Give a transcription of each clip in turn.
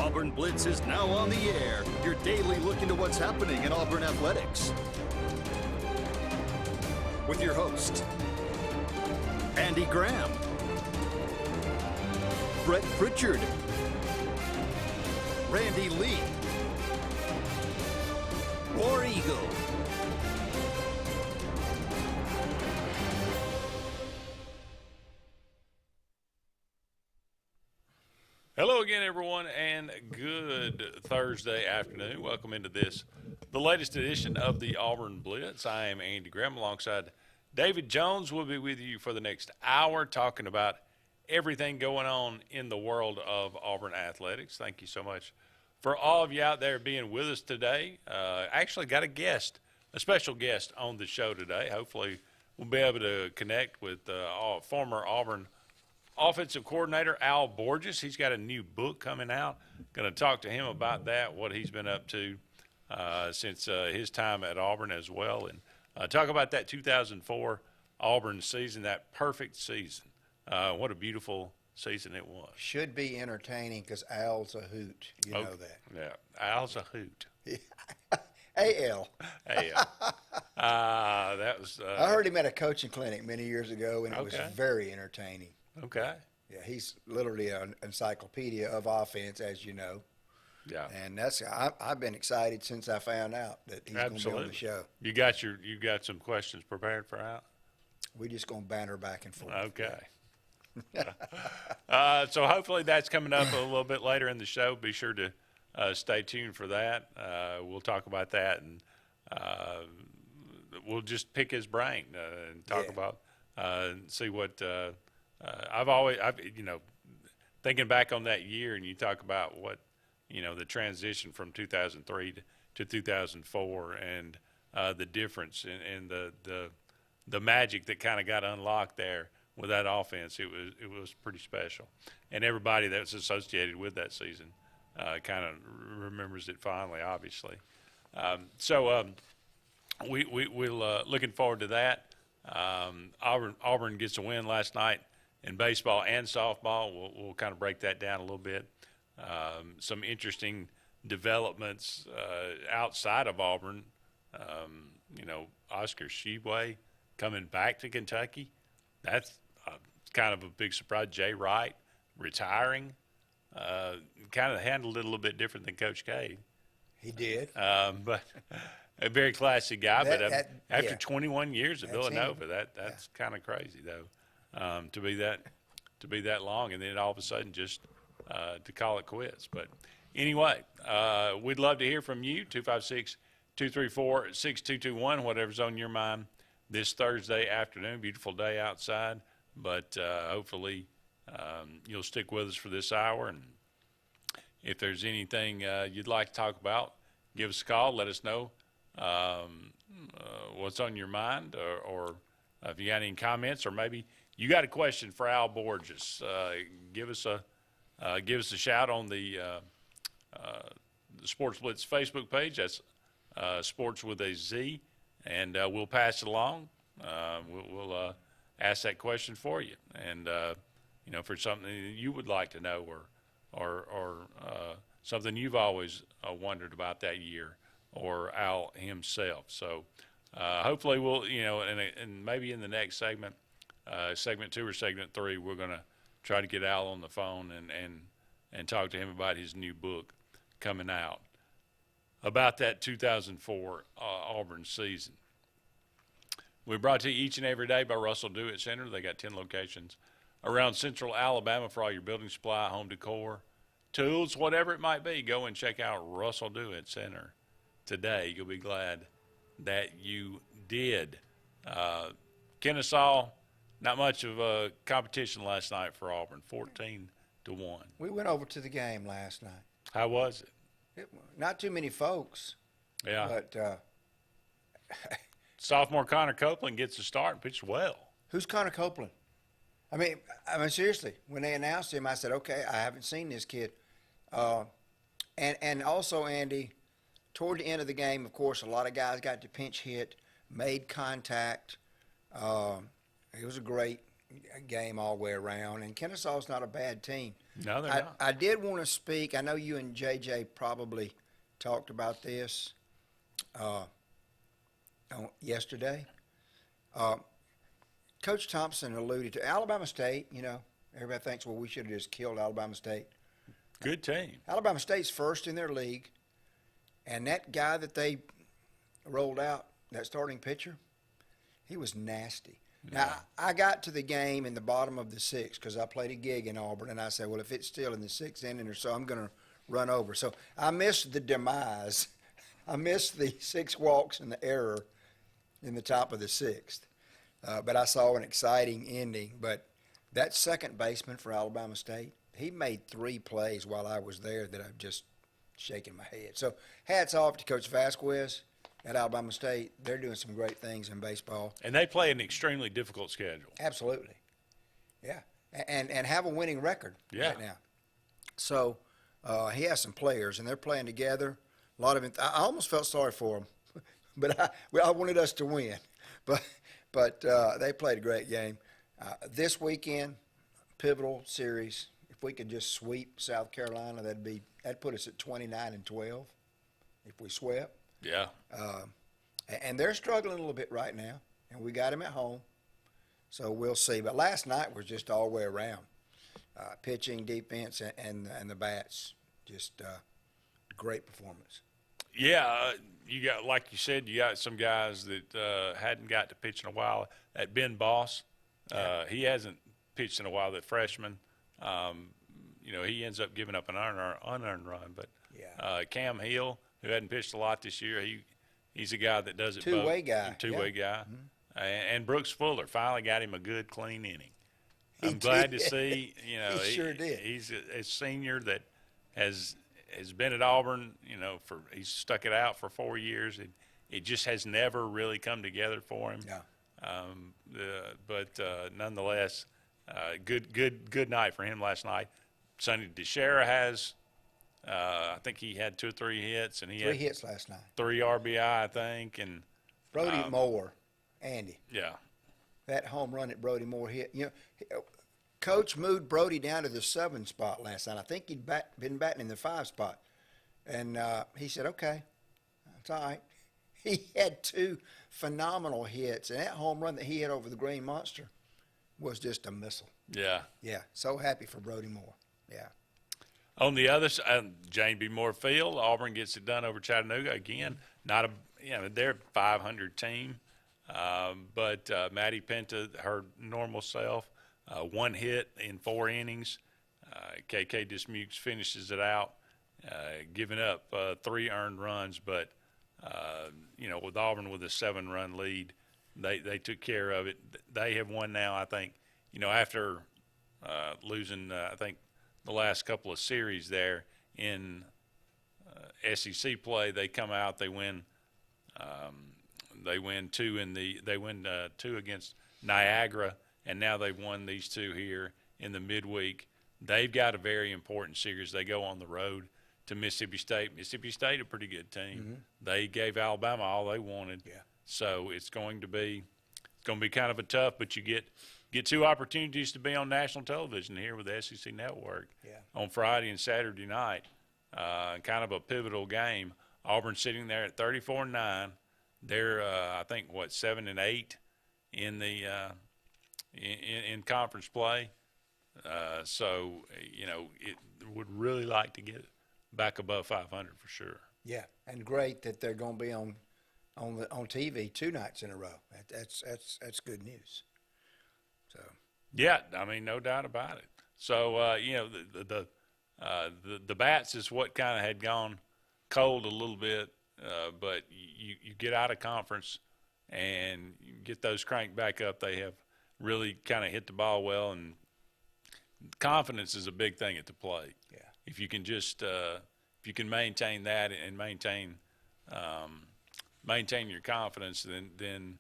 Auburn Blitz is now on the air, your daily look into what's happening in Auburn athletics. With your host, Andy Graham, Brett Pritchard, Randy Lee, War Eagle. Hello again, everyone, and good Thursday afternoon. Welcome into the latest edition of the Auburn Blitz. I am Andy Graham alongside David Jones. We'll be with you for the next hour talking about everything going on in the world of Auburn athletics. Thank you so much for all of you out there being with us today. Actually got a special guest on the show today. Hopefully we'll be able to connect with former Auburn offensive coordinator Al Borges. He's got a new book coming out. Going to talk to him about that, what he's been up to since his time at Auburn as well, and talk about that 2004 Auburn season, that perfect season. What a beautiful season it was. Should be entertaining because Al's a hoot. You know that. Yeah, Al's a hoot. A-L. That was. I heard him at a coaching clinic many years ago, and it was very entertaining. Okay. Yeah, he's literally an encyclopedia of offense, as you know. Yeah. And I've been excited since I found out that he's going to be on the show. You got some questions prepared for Al? We're just going to banter back and forth. Okay. So hopefully that's coming up a little bit later in the show. Be sure to stay tuned for that. We'll talk about that, and we'll just pick his brain and talk about see what thinking back on that year, and you talk about what the transition from 2003 to 2004 and the difference and the magic that kind of got unlocked there with that offense. It was pretty special, and everybody that's associated with that season kind of remembers it fondly, obviously. We'll looking forward to that. Auburn gets a win last night in baseball and softball. We'll kind of break that down a little bit. Some interesting developments outside of Auburn. Oscar Sheway coming back to Kentucky. That's kind of a big surprise. Jay Wright retiring. Kind of handled it a little bit different than Coach K. He did. But a very classy guy. After 21 years at Villanova, that's kind of crazy, though, to be that long, and then all of a sudden just to call it quits. But anyway, we'd love to hear from you. 256-234-6221, whatever's on your mind this Thursday afternoon. Beautiful day outside, but hopefully you'll stick with us for this hour. And if there's anything you'd like to talk about, give us a call. Let us know what's on your mind, or if you got any comments, or maybe you got a question for Al Borges. Give us a shout on the Sports Blitz Facebook page. That's Sports with a Z, and we'll pass it along. We'll ask that question for you, and for something you would like to know, or something you've always wondered about that year, or Al himself. So hopefully we'll, and maybe in the next segment, segment 2 or segment 3, we're going to try to get Al on the phone and talk to him about his new book coming out about that 2004 Auburn season. We're brought to you each and every day by Russell Do-It Center. They got 10 locations around central Alabama for all your building supply, home decor, tools, whatever it might be. Go and check out Russell Do-It Center today. You'll be glad that you did. Kennesaw, not much of a competition last night for Auburn, 14-1. We went over to the game last night. How was it? Not too many folks. Yeah. But sophomore Connor Copeland gets a start and pitched well. Who's Connor Copeland? I mean, seriously, when they announced him, I said, okay, I haven't seen this kid. And also, Andy, toward the end of the game, of course, a lot of guys got to pinch hit, made contact. It was a great game all the way around, and Kennesaw's not a bad team. No, they're not. I did want to speak. I know you and JJ probably talked about this yesterday. Coach Thompson alluded to Alabama State. You know, everybody thinks, well, we should have just killed Alabama State. Good team. Alabama State's first in their league, and that guy that they rolled out, that starting pitcher, he was nasty. Yeah. Now, I got to the game in the bottom of the sixth because I played a gig in Auburn, and I said, well, if it's still in the sixth inning or so, I'm going to run over. So I missed the demise. I missed the 6 walks and the error in the top of the sixth. But I saw an exciting ending. But that second baseman for Alabama State, he made 3 plays while I was there that I'm just shaking my head. So hats off to Coach Vasquez at Alabama State. They're doing some great things in baseball. And they play an extremely difficult schedule. Absolutely. Yeah. And have a winning record right now. So he has some players, and they're playing together. A lot of it. I almost felt sorry for them, but I wanted us to win. But they played a great game. This weekend, pivotal series. If we could just sweep South Carolina, that'd put us at 29-12 if we swept. Yeah. And they're struggling a little bit right now, and we got them at home. So we'll see. But last night was just all the way around. Pitching, defense, and the bats. Just great performance. Yeah, you got, like you said, you got some guys that hadn't got to pitch in a while. That Ben Boss, he hasn't pitched in a while. That freshman, he ends up giving up an unearned run. But Cam Hill, who hadn't pitched a lot this year, he's a guy that does it both. Two-way guy. Two-way guy. Mm-hmm. And Brooks Fuller finally got him a good, clean inning. I'm did. glad to see, He sure did. He's a senior that has been at Auburn, he's stuck it out for 4 years. It just has never really come together for him. Yeah. But nonetheless, good night for him last night. Sonny DeShera has, I think he had 2 or 3 hits, and he had 3 hits last night. 3 RBI, I think, and Brody Moore, Andy. Yeah. That home run that Brody Moore hit. Coach moved Brody down to the 7 spot last night. I think he'd been batting in the 5 spot. And he said, okay, that's all right. He had 2 phenomenal hits, and that home run that he hit over the Green Monster was just a missile. Yeah. Yeah, so happy for Brody Moore. Yeah. On the other side, Jane B. Moore Field, Auburn gets it done over Chattanooga again. They're a 500 team, but Maddie Penta, her normal self, 1 hit in 4 innings. KK Dismukes finishes it out, giving up 3 earned runs. But, with Auburn with a 7-run lead, they took care of it. They have won now, I think, after losing, I think, the last couple of series there in SEC play. They come out, they win 2 against Niagara. And now they've won these 2 here in the midweek. They've got a very important series. They go on the road to Mississippi State. Mississippi State, a pretty good team. Mm-hmm. They gave Alabama all they wanted. Yeah. So it's going to be kind of a tough, but you get 2 opportunities to be on national television here with the SEC Network on Friday and Saturday night. Kind of a pivotal game. Auburn sitting there at 34-9. They're I think 7-8 in the in conference play. So it would really like to get back above 500 for sure. Yeah, and great that they're going to be on TV 2 nights in a row. That's good news. So. Yeah, no doubt about it. So the bats is what kind of had gone cold a little bit, but you get out of conference and you get those cranked back up. They have really kind of hit the ball well, and confidence is a big thing at the plate. Yeah. If you can just if you can maintain that and maintain your confidence, then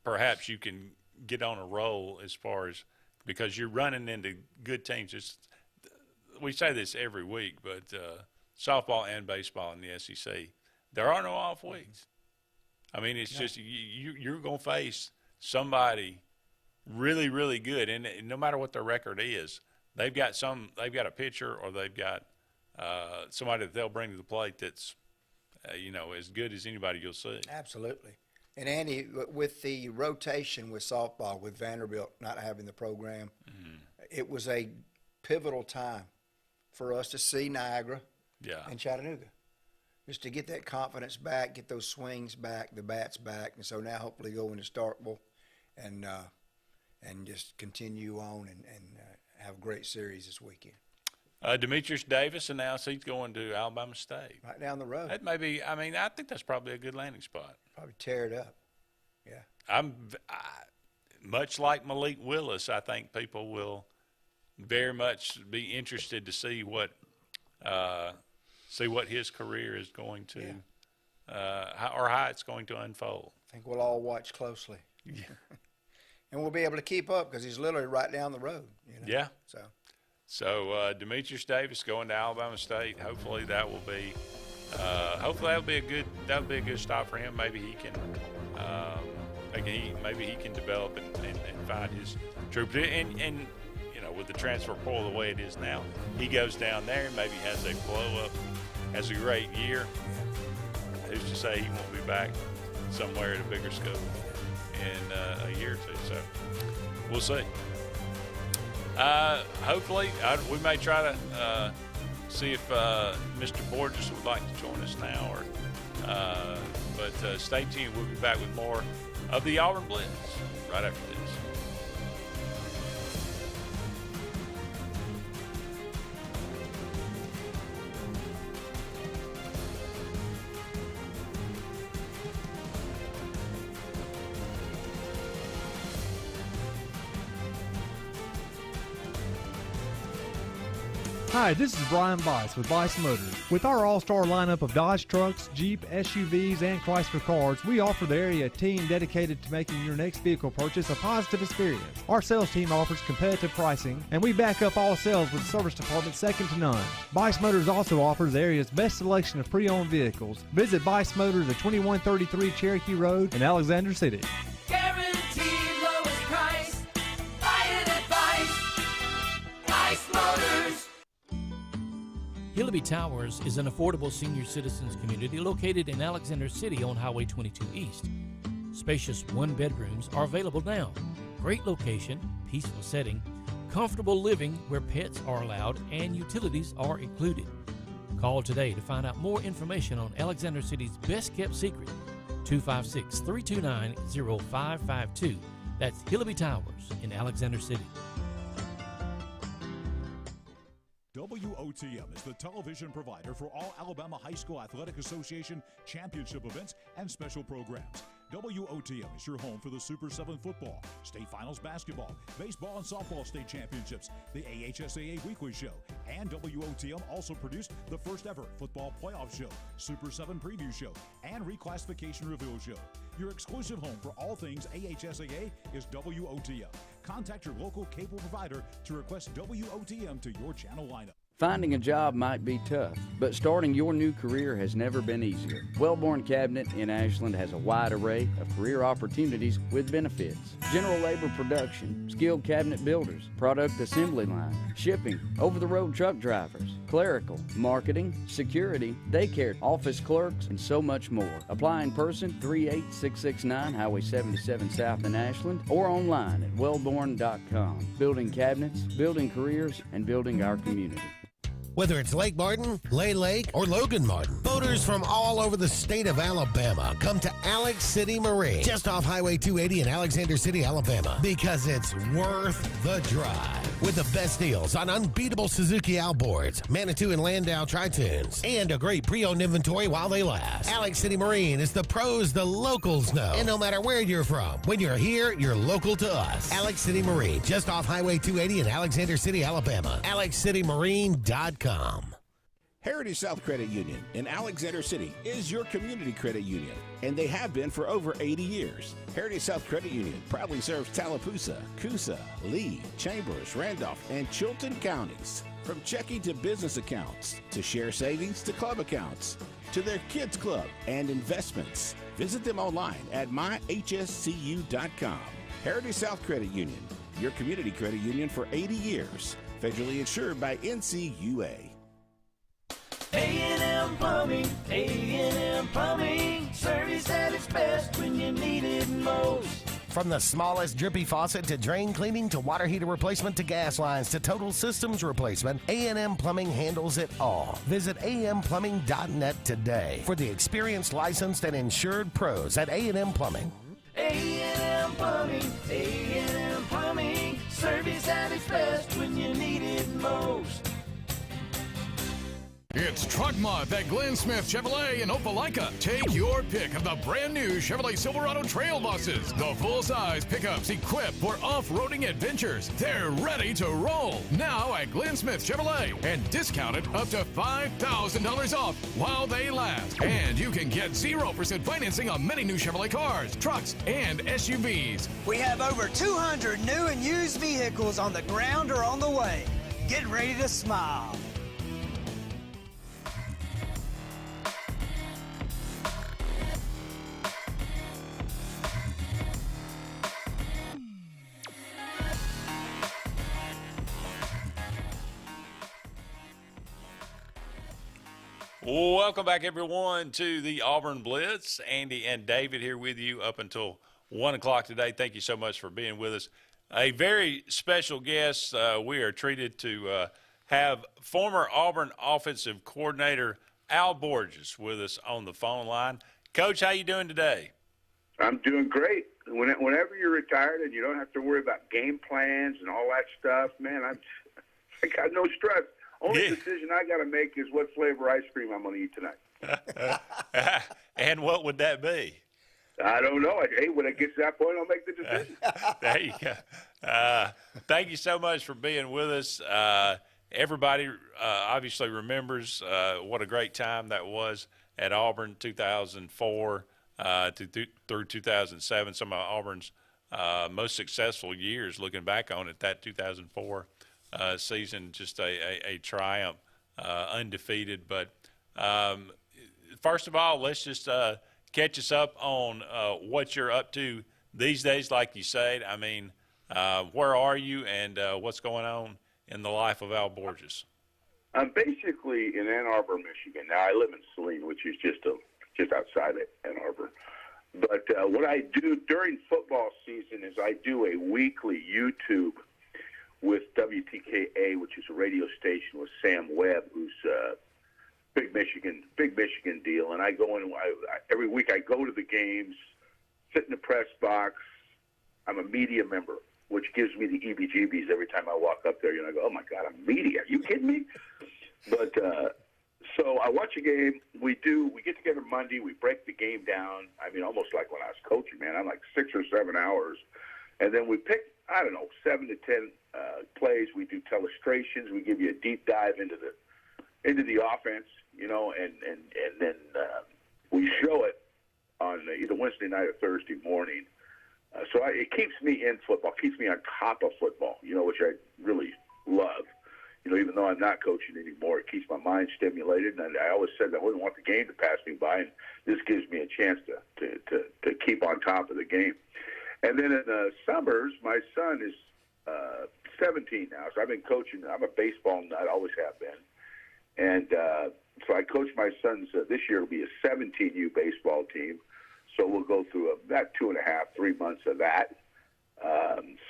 perhaps you can get on a roll as far as, because you're running into good teams. We say this every week, but softball and baseball in the SEC, there are no off weeks. It's just you're going to face somebody really, really good. And no matter what their record is, they've got a pitcher or they've got somebody that they'll bring to the plate that's, as good as anybody you'll see. Absolutely. And Andy, with the rotation with softball, with Vanderbilt not having the program, it was a pivotal time for us to see Niagara and Chattanooga, just to get that confidence back, get those swings back, the bats back, and so now hopefully go into Starkville and just continue on and have a great series this weekend. Demetrius Davis announced he's going to Alabama State. Right down the road. That may be, I think that's probably a good landing spot. Probably tear it up. Yeah. I much like Malik Willis, I think people will very much be interested to see what his career is going to, how it's going to unfold. I think we'll all watch closely. Yeah. And we'll be able to keep up because he's literally right down the road. Yeah. So Demetrius Davis going to Alabama State. Hopefully that'll be a good stop for him. Maybe he can develop and find his true. And with the transfer portal the way it is now, he goes down there and maybe has a blow up, has a great year. Who's to say he won't be back somewhere at a bigger school in a year or two? So we'll see. Hopefully, we may try to see if Mr. Borges would like to join us now, but stay tuned. We'll be back with more of the Auburn Blitz right after this. Hi, this is Brian Bice with Bice Motors. With our all-star lineup of Dodge trucks, Jeep, SUVs, and Chrysler cars, we offer the area a team dedicated to making your next vehicle purchase a positive experience. Our sales team offers competitive pricing, and we back up all sales with a service department second to none. Bice Motors also offers the area's best selection of pre-owned vehicles. Visit Bice Motors at 2133 Cherokee Road in Alexander City. Guaranteed lowest price. Buy it at Bice Motors. Hillaby Towers is an affordable senior citizens community located in Alexander City on Highway 22 East. Spacious one-bedrooms are available now. Great location, peaceful setting, comfortable living where pets are allowed and utilities are included. Call today to find out more information on Alexander City's best-kept secret, 256-329-0552. That's Hillaby Towers in Alexander City. WOTM is the television provider for all Alabama High School Athletic Association championship events and special programs. WOTM is your home for the Super 7 football, state finals basketball, baseball and softball state championships, the AHSAA weekly show, and WOTM also produced the first ever football playoff show, Super 7 preview show, and reclassification reveal show. Your exclusive home for all things AHSAA is WOTM. Contact your local cable provider to request WOTM to your channel lineup. Finding a job might be tough, but starting your new career has never been easier. Wellborn Cabinet in Ashland has a wide array of career opportunities with benefits. General labor production, skilled cabinet builders, product assembly line, shipping, over-the-road truck drivers, clerical, marketing, security, daycare, office clerks, and so much more. Apply in person, 38669 Highway 77 South in Ashland, or online at wellborn.com. Building cabinets, building careers, and building our community. Whether it's Lake Martin, Lay Lake, or Logan Martin, boaters from all over the state of Alabama come to Alex City Marine, just off Highway 280 in Alexander City, Alabama, because it's worth the drive. With the best deals on unbeatable Suzuki outboards, Manitou and Landau Tritoons, and a great pre-owned inventory while they last. Alex City Marine is the pros the locals know. And no matter where you're from, when you're here, you're local to us. Alex City Marine, just off Highway 280 in Alexander City, Alabama. AlexCityMarine.com. Heritage South Credit Union in Alexander City is your community credit union, and they have been for over 80 years. Heritage South Credit Union proudly serves Tallapoosa, Coosa, Lee, Chambers, Randolph, and Chilton counties. From checking to business accounts, to share savings to club accounts, to their kids club and investments. Visit them online at myhscu.com. Heritage South Credit Union, your community credit union for 80 years. Federally insured by NCUA. A&M Plumbing, A&M Plumbing, service at its best when you need it most. From the smallest drippy faucet to drain cleaning to water heater replacement to gas lines to total systems replacement, A&M Plumbing handles it all. Visit amplumbing.net today for the experienced, licensed, and insured pros at A&M Plumbing. A&M Plumbing, A&M Plumbing, service at its best when you need it most. It's Truck Month at Glenn Smith Chevrolet in Opelika. Take your pick of the brand new Chevrolet Silverado Trail buses. The full-size pickups equipped for off-roading adventures. They're ready to roll. Now at Glenn Smith Chevrolet and discounted up to $5,000 off while they last. And you can get 0% financing on many new Chevrolet cars, trucks, and SUVs. We have over 200 new and used vehicles on the ground or on the way. Get ready to smile. Welcome back, everyone, to the Auburn Blitz. Andy and David here with you up until 1 o'clock today. Thank you so much for being with us. A very special guest. We are treated to have former Auburn offensive coordinator Al Borges with us on the phone line. Coach, how you doing today? I'm doing great. Whenever you're retired and you don't have to worry about game plans and all that stuff, man, I got no stress. Only decision I got to make is what flavor ice cream I'm going to eat tonight. And what would that be? I don't know. Hey, when it gets to that point, I'll make the decision. There you go. Thank you so much for being with us. Everybody obviously remembers what a great time that was at Auburn, 2004 through 2007. Some of Auburn's most successful years, looking back on it, that 2004 season, just a triumph, undefeated. But first of all, let's just catch us up on what you're up to these days, like you said. I mean, where are you and what's going on in the life of Al Borges? I'm basically in Ann Arbor, Michigan. Now, I live in Saline, which is just outside of Ann Arbor. But what I do during football season is I do a weekly YouTube with WTKA, which is a radio station with Sam Webb, who's a big Michigan deal. And I go in every week. I go to the games, sit in the press box. I'm a media member, which gives me the EBGBs every time I walk up there. You know, I go, oh my God, I'm media. Are you kidding me? But so I watch a game. We get together Monday. We break the game down. I mean, almost like when I was coaching, man. I'm like 6 or 7 hours, and then we pick, I don't know, 7 to 10 plays. We do telestrations. We give you a deep dive into the offense, you know, and then we show it on either Wednesday night or Thursday morning. So it keeps me in football, keeps me on top of football, you know, which I really love. You know, even though I'm not coaching anymore, it keeps my mind stimulated. And I always said I wouldn't want the game to pass me by, and this gives me a chance to keep on top of the game. And then in the summers, my son is 17 now, so I've been coaching. I'm a baseball nut, always have been. And so I coach my son's, this year will be a 17U baseball team. So we'll go through about 2.5, 3 months of that.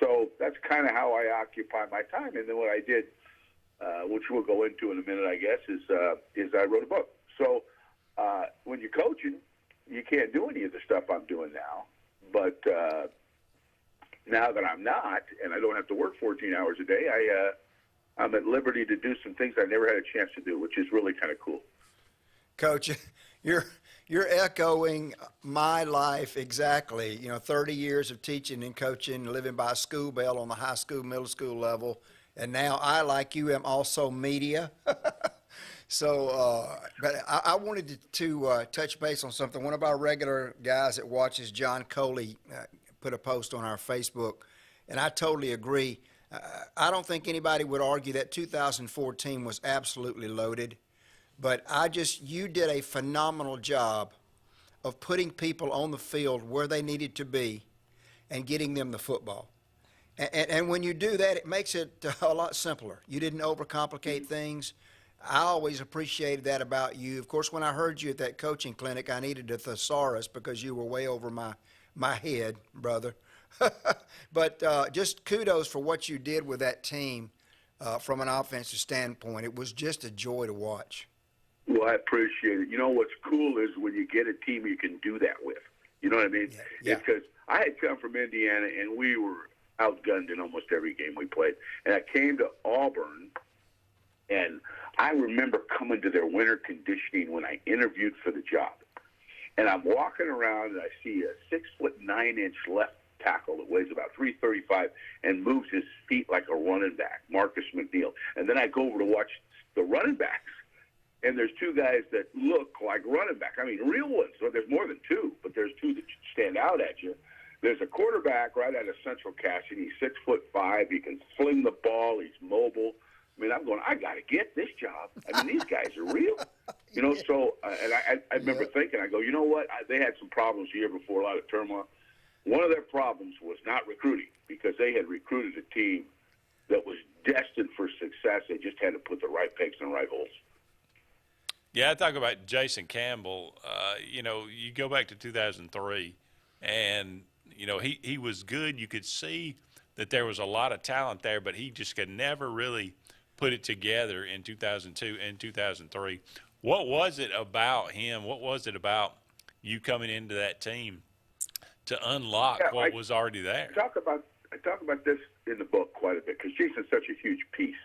So that's kind of how I occupy my time. And then what I did, which we'll go into in a minute, I guess, is I wrote a book. So when you're coaching, you can't do any of the stuff I'm doing now. But now that I'm not, and I don't have to work 14 hours a day, I'm at liberty to do some things I never had a chance to do, which is really kind of cool. Coach, you're echoing my life exactly. You know, 30 years of teaching and coaching, living by a school bell on the high school, middle school level, and now I, like you, am also media. So, but I wanted to touch base on something. One of our regular guys that watches, John Coley, put a post on our Facebook, and I totally agree. I don't think anybody would argue that 2014 was absolutely loaded, but you did a phenomenal job of putting people on the field where they needed to be and getting them the football. And when you do that, it makes it a lot simpler. You didn't overcomplicate things. I always appreciated that about you. Of course, when I heard you at that coaching clinic, I needed a thesaurus because you were way over my head, brother. But just kudos for what you did with that team from an offensive standpoint. It was just a joy to watch. Well, I appreciate it. You know what's cool is when you get a team you can do that with. You know what I mean? Yeah. Because I had come from Indiana, and we were outgunned in almost every game we played. And I came to Auburn, and I remember coming to their winter conditioning when I interviewed for the job. And I'm walking around, and I see a 6'9" left tackle that weighs about 335 and moves his feet like a running back, Marcus McNeil. And then I go over to watch the running backs, and there's two guys that look like running backs. I mean, real ones. So there's more than two, but there's two that stand out at you. There's a quarterback right out of Central Casting. He's 6'5". He can sling the ball. He's mobile. I mean, I'm going, I got to get this job. I mean, these guys are real. You know, so, and I remember thinking, I go, you know what? They had some problems the year before, a lot of turmoil. One of their problems was not recruiting, because they had recruited a team that was destined for success. They just had to put the right pegs in the right holes. Yeah, I talk about Jason Campbell. You know, you go back to 2003, and, you know, he was good. You could see that there was a lot of talent there, but he just could never really put it together in 2002 and 2003. What was it about him? What was it about you coming into that team to unlock what was already there? I talk about this in the book quite a bit because Jason's such a huge piece.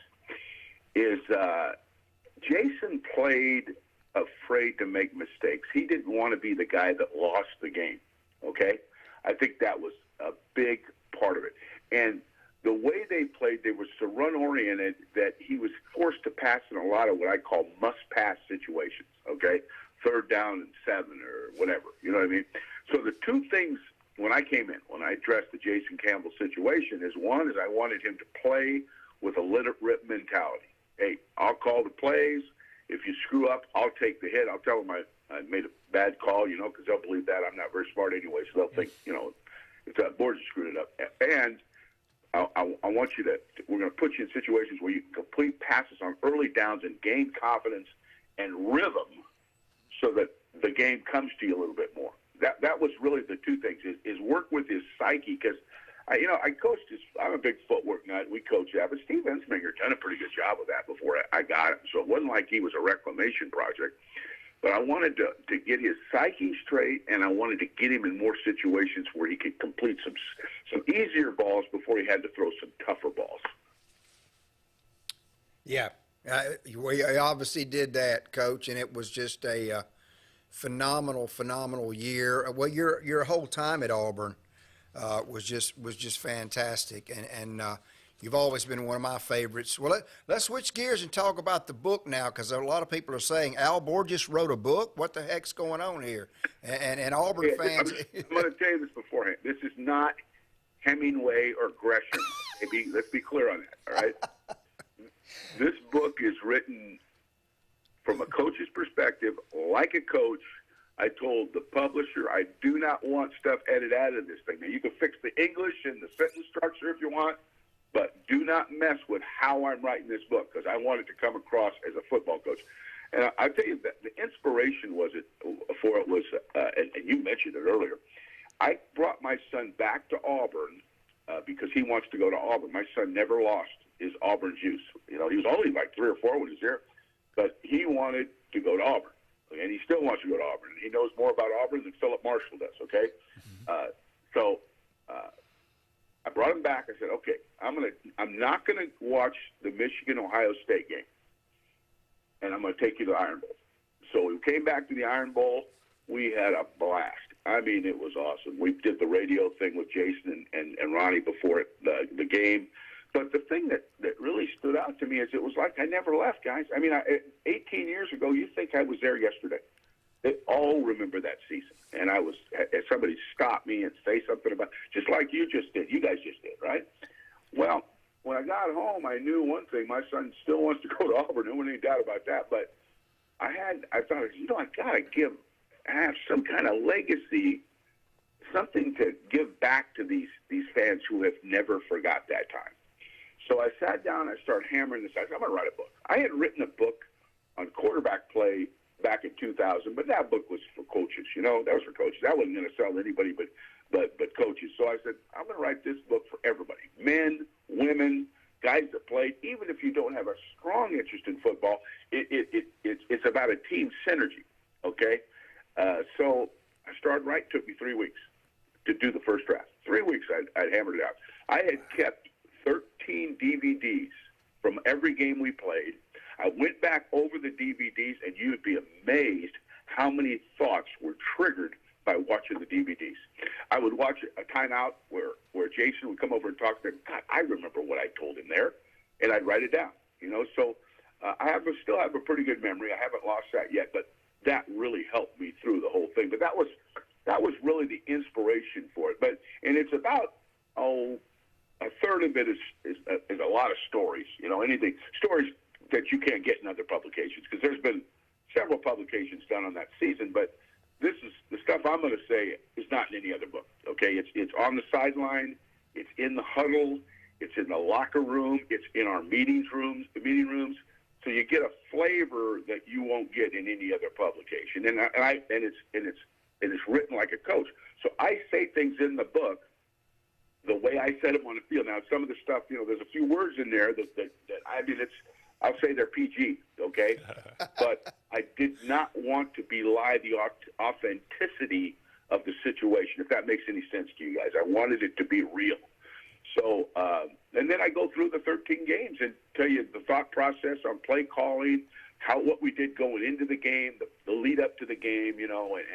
Jason played afraid to make mistakes. He didn't want to be the guy that lost the game, okay? I think that was a big part of it. And the way they played, they were so run-oriented that he was forced to pass in a lot of what I call must-pass situations, okay? 3rd down and 7 or whatever, you know what I mean? So the two things when I came in, when I addressed the Jason Campbell situation, is one is I wanted him to play with a let-it-rip mentality. Hey, I'll call the plays. If you screw up, I'll take the hit. I'll tell them I made a bad call, you know, because they'll believe that. I'm not very smart anyway, so they'll think, you know, if Borges screwed it up. And I want you to – we're going to put you in situations where you can complete passes on early downs and gain confidence and rhythm so that the game comes to you a little bit more. That was really the two things, is work with his psyche, because – I coached I'm a big footwork nut. We coach that. But Steve Ensminger done a pretty good job of that before I got him. So it wasn't like he was a reclamation project. But I wanted to get his psyche straight, and I wanted to get him in more situations where he could complete some easier balls before he had to throw some tougher balls. Yeah. We obviously did that, Coach, and it was just a phenomenal year. Well, your whole time at Auburn was just fantastic, and you've always been one of my favorites. Well, let's switch gears and talk about the book now, because a lot of people are saying Al Borges wrote a book. What the heck's going on here? And Auburn fans. I'm going to tell you this beforehand. This is not Hemingway or Gresham. Let's be clear on that. All right. This book is written from a coach's perspective, like a coach. I told the publisher I do not want stuff edited out of this thing. Now, you can fix the English and the sentence structure if you want, but do not mess with how I'm writing this book, because I want it to come across as a football coach. And I'll tell you that the inspiration was and you mentioned it earlier, I brought my son back to Auburn because he wants to go to Auburn. My son never lost his Auburn juice. You know, he was only like 3 or 4 when he was there, but he wanted to go to Auburn. And he still wants to go to Auburn. And he knows more about Auburn than Philip Marshall does, okay? So I brought him back. I said, okay, I'm not going to watch the Michigan-Ohio State game, and I'm going to take you to the Iron Bowl. So we came back to the Iron Bowl. We had a blast. I mean, it was awesome. We did the radio thing with Jason and Ronnie before the game. But the thing that really stood out to me is it was like I never left, guys. I mean, 18 years ago, you think I was there yesterday. They all remember that season. And somebody stopped me and say something about, just like you just did. You guys just did, right? Well, when I got home, I knew one thing. My son still wants to go to Auburn. No one any doubt about that. But I thought, I got to have some kind of legacy something to give back to these fans who have never forgot that time. So I sat down, I started hammering this. I said, I'm going to write a book. I had written a book on quarterback play back in 2000, but that book was for coaches. You know, that was for coaches. That wasn't going to sell anybody but coaches. So I said, I'm going to write this book for everybody, men, women, guys that played. Even if you don't have a strong interest in football, it's about a team synergy, okay? So I started writing. It took me 3 weeks to do the first draft. 3 weeks I'd hammered it out. I had kept 13 DVDs from every game we played. I went back over the DVDs, and you'd be amazed how many thoughts were triggered by watching the DVDs. I would watch a timeout where Jason would come over and talk to them. God, I remember what I told him there, and I'd write it down. You know, so I still have a pretty good memory. I haven't lost that yet, but that really helped me through the whole thing. But that was really the inspiration for it. And it's about a third of it is a lot of stories. You know, stories that you can't get in other publications, because there's been several publications done on that season, but this is the stuff I'm going to say is not in any other book. Okay, it's on the sideline, it's in the huddle, it's in the locker room, it's in our meeting rooms. So you get a flavor that you won't get in any other publication, and it's written like a coach. So I say things in the book the way I said them on the field. Now, some of the stuff, you know, there's a few words in there that I mean, I'll say they're PG, okay? But I did not want to belie the authenticity of the situation, if that makes any sense to you guys. I wanted it to be real. So, and then I go through the 13 games and tell you the thought process on play calling, what we did going into the game, the lead up to the game, you know. And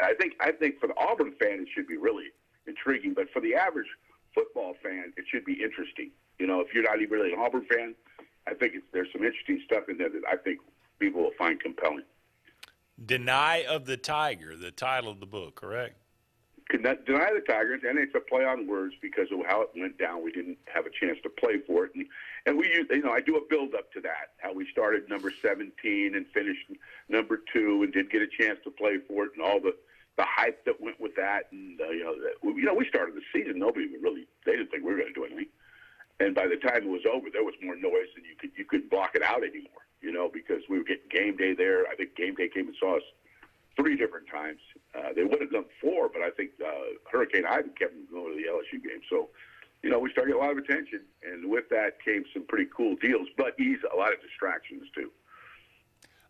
I think for the Auburn fan it should be really intriguing, but for the average football fan it should be interesting. You know, if you're not even really an Auburn fan, I think there's some interesting stuff in there that I think people will find compelling. Deny of the Tiger, the title of the book, correct? Deny the Tigers, and it's a play on words because of how it went down. We didn't have a chance to play for it, and we, you know, I do a build up to that. How we started number 17 and finished number 2, and did get a chance to play for it, and all the hype that went with that. And we started the season. They didn't think we were going to do anything. And by the time it was over, there was more noise than you couldn't block it out anymore, you know, because we were getting game day there. I think game day came and saw us 3 different times. They would have done 4, but I think Hurricane Ivan kept them going to the LSU game. So, you know, we started getting a lot of attention, and with that came some pretty cool deals, but a lot of distractions too.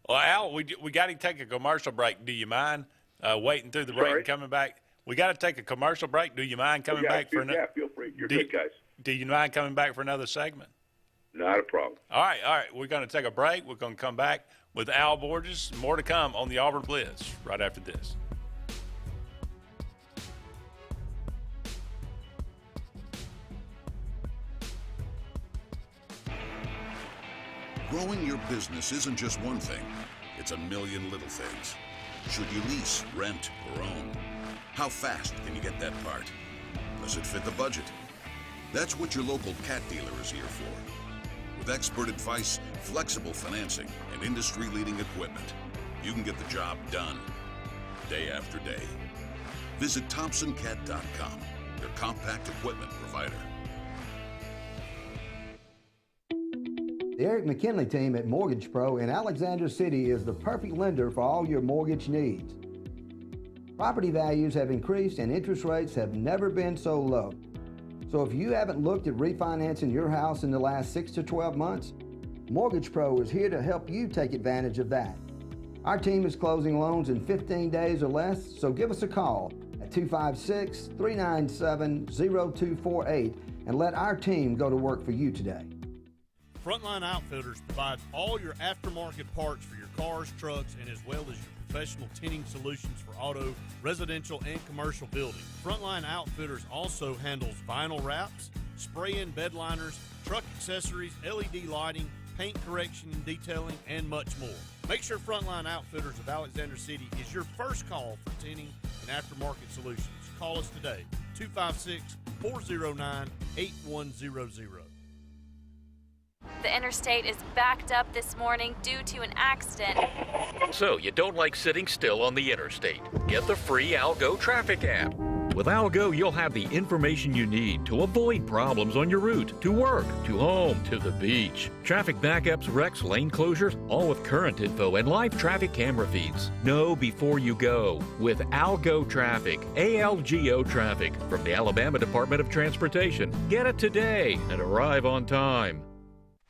Well, Al, we got to take a commercial break. Do you mind waiting through the break and coming back? We got to take a commercial break. Do you mind coming back for another? Yeah, feel free. You're good, guys. Do you mind coming back for another segment? Not a problem. All right. We're going to take a break. We're going to come back with Al Borges. More to come on the Auburn Blitz right after this. Growing your business isn't just one thing. It's a million little things. Should you lease, rent, or own? How fast can you get that part? Does it fit the budget? That's what your local cat dealer is here for. With expert advice, flexible financing, and industry-leading equipment, you can get the job done day after day. Visit ThompsonCat.com, your compact equipment provider. The Eric McKinley team at Mortgage Pro in Alexander City is the perfect lender for all your mortgage needs. Property values have increased and interest rates have never been so low. So if you haven't looked at refinancing your house in the last 6 to 12 months, Mortgage Pro is here to help you take advantage of that. Our team is closing loans in 15 days or less, so give us a call at 256-397-0248 and let our team go to work for you today. Frontline Outfitters provides all your aftermarket parts for your cars, trucks, and as well as your professional tinting solutions for auto, residential, and commercial buildings. Frontline Outfitters also handles vinyl wraps, spray-in bed liners, truck accessories, LED lighting, paint correction and detailing, and much more. Make sure Frontline Outfitters of Alexander City is your first call for tinting and aftermarket solutions. Call us today, 256-409-8100. The interstate is backed up this morning due to an accident. So you don't like sitting still on the interstate? Get the free Algo traffic app. With Algo, you'll have the information you need to avoid problems on your route to work, to home, to the beach. Traffic backups, wrecks, lane closures, all with current info and live traffic camera feeds. Know before you go with Algo Traffic, ALGO Traffic from the Alabama Department of Transportation. Get it today and arrive on time.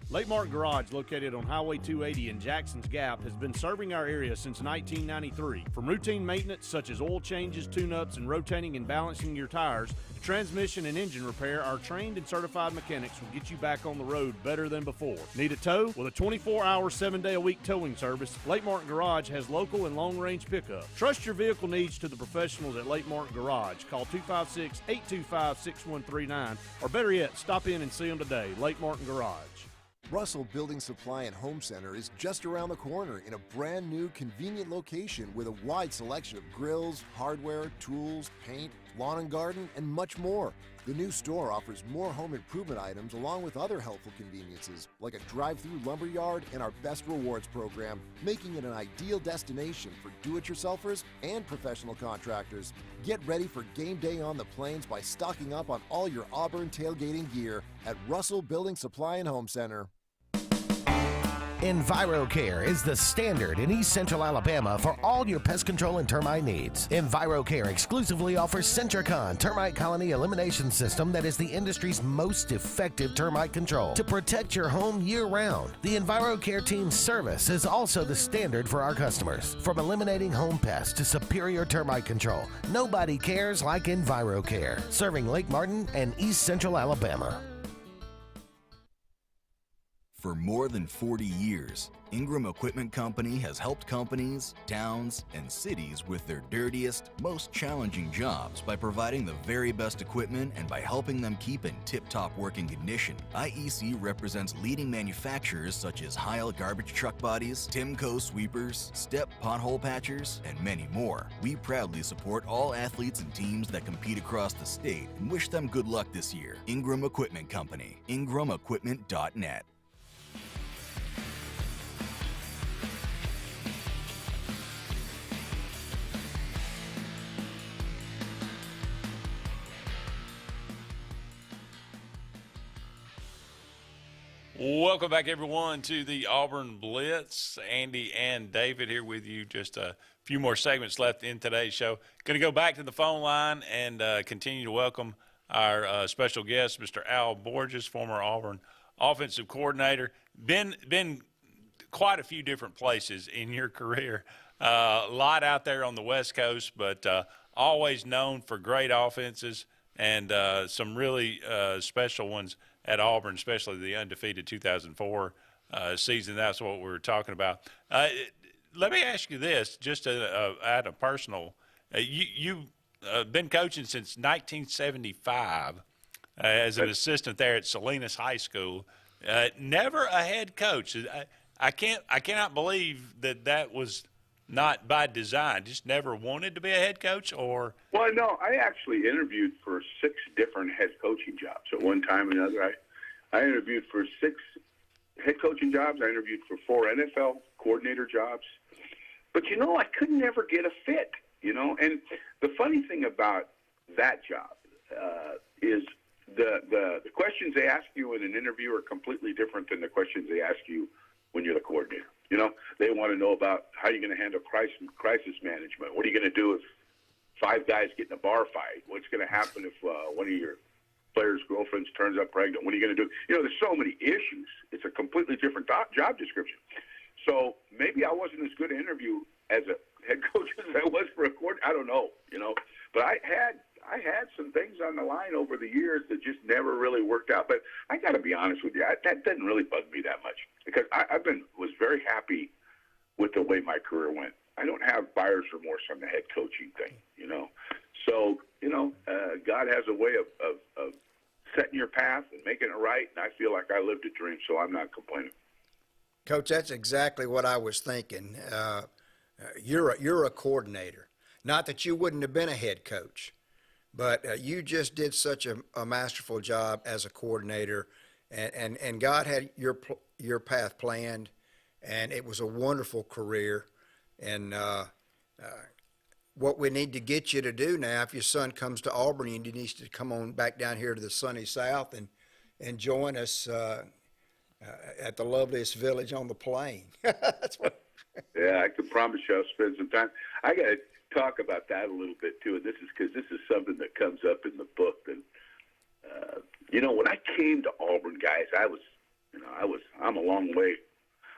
Lake Martin Garage, located on Highway 280 in Jackson's Gap, has been serving our area since 1993. From routine maintenance such as oil changes, tune-ups, and rotating and balancing your tires, to transmission and engine repair, our trained and certified mechanics will get you back on the road better than before. Need a tow? With a 24-hour, 7-day-a-week towing service, Lake Martin Garage has local and long-range pickup. Trust your vehicle needs to the professionals at Lake Martin Garage. Call 256-825-6139, or better yet, stop in and see them today. Lake Martin Garage. Russell Building Supply and Home Center is just around the corner in a brand new, convenient location with a wide selection of grills, hardware, tools, paint, lawn and garden, and much more. The new store offers more home improvement items along with other helpful conveniences like a drive-through lumber yard and our Best Rewards program, making it an ideal destination for do-it-yourselfers and professional contractors. Get ready for game day on the plains by stocking up on all your Auburn tailgating gear at Russell Building Supply and Home Center. EnviroCare is the standard in East Central Alabama for all your pest control and termite needs. EnviroCare exclusively offers Centricon termite colony elimination system that is the industry's most effective termite control to protect your home year-round. The EnviroCare team's service is also the standard for our customers. From eliminating home pests to superior termite control, nobody cares like EnviroCare, serving Lake Martin and East Central Alabama. For more than 40 years, Ingram Equipment Company has helped companies, towns, and cities with their dirtiest, most challenging jobs by providing the very best equipment and by helping them keep in tip-top working condition. IEC represents leading manufacturers such as Heil garbage truck bodies, Timco sweepers, Step pothole patchers, and many more. We proudly support all athletes and teams that compete across the state and wish them good luck this year. Ingram Equipment Company, ingramequipment.net. Welcome back, everyone, to the Auburn Blitz. Andy and David here with you. Just a few more segments left in today's show. Going to go back to the phone line and continue to welcome our special guest, Mr. Al Borges, former Auburn offensive coordinator. Been quite a few different places in your career. A lot out there on the West Coast, but always known for great offenses and some really special ones at Auburn, especially the undefeated 2004 season. That's what we're talking about. Let me ask you this, just at a personal, you've been coaching since 1975 as an assistant there at Salinas High School. Never a head coach. I cannot believe that was not by design. Just never wanted to be a head coach, or? Well, no, I actually interviewed for 6 different head coaching jobs at one time or another. I interviewed for 6 head coaching jobs. I interviewed for 4 NFL coordinator jobs. But, I could never get a fit, And the funny thing about that job is the questions they ask you in an interview are completely different than the questions they ask you when you're the coordinator. They want to know about how you're going to handle crisis management. What are you going to do if 5 guys get in a bar fight? What's going to happen if one of your players' girlfriends turns up pregnant? What are you going to do? There's so many issues. It's a completely different job description. So maybe I wasn't as good an interview as a head coach as I was for a coordinator. I don't know, But I had some things on the line over the years that just never really worked out. But I got to be honest with you, that doesn't really bug me that much because I was very happy with the way my career went. I don't have buyer's remorse on the head coaching thing, So, God has a way of setting your path and making it right, and I feel like I lived a dream, so I'm not complaining. Coach, that's exactly what I was thinking. You're a coordinator. Not that you wouldn't have been a head coach, but you just did such a masterful job as a coordinator, and God had your path planned, and it was a wonderful career. And what we need to get you to do now, if your son comes to Auburn, he needs to come on back down here to the sunny South and join us at the loveliest village on the plain. That's what. Yeah, I can promise you I'll spend some time. I got to talk about that a little bit too, and this is because this is something that comes up in the book. And when I came to Auburn, guys, I'm a long way.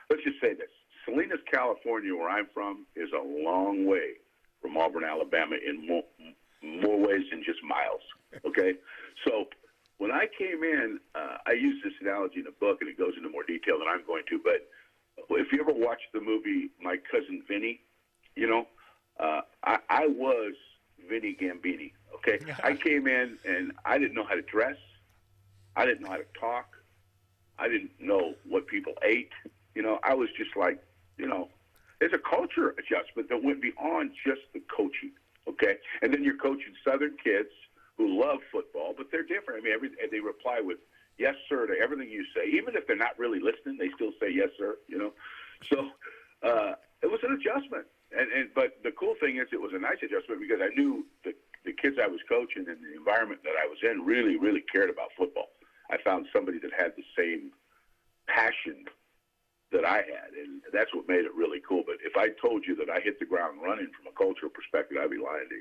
Let's just say this: Salinas, California, where I'm from, is a long way from Auburn, Alabama, in more ways than just miles. Okay, so when I came in, I use this analogy in the book, and it goes into more detail than I'm going to. But if you ever watched the movie My Cousin Vinny, I was Vinny Gambini. Okay, I came in and I didn't know how to dress. I didn't know how to talk. I didn't know what people ate. I was just like, there's a culture adjustment that went beyond just the coaching. Okay, and then you're coaching Southern kids who love football, but they're different. I mean, they reply with yes, sir, to everything you say. Even if they're not really listening, they still say yes, sir, So it was an adjustment. But the cool thing is it was a nice adjustment because I knew the kids I was coaching and the environment that I was in really, really cared about football. I found somebody that had the same passion that I had, and that's what made it really cool. But if I told you that I hit the ground running from a cultural perspective, I'd be lying to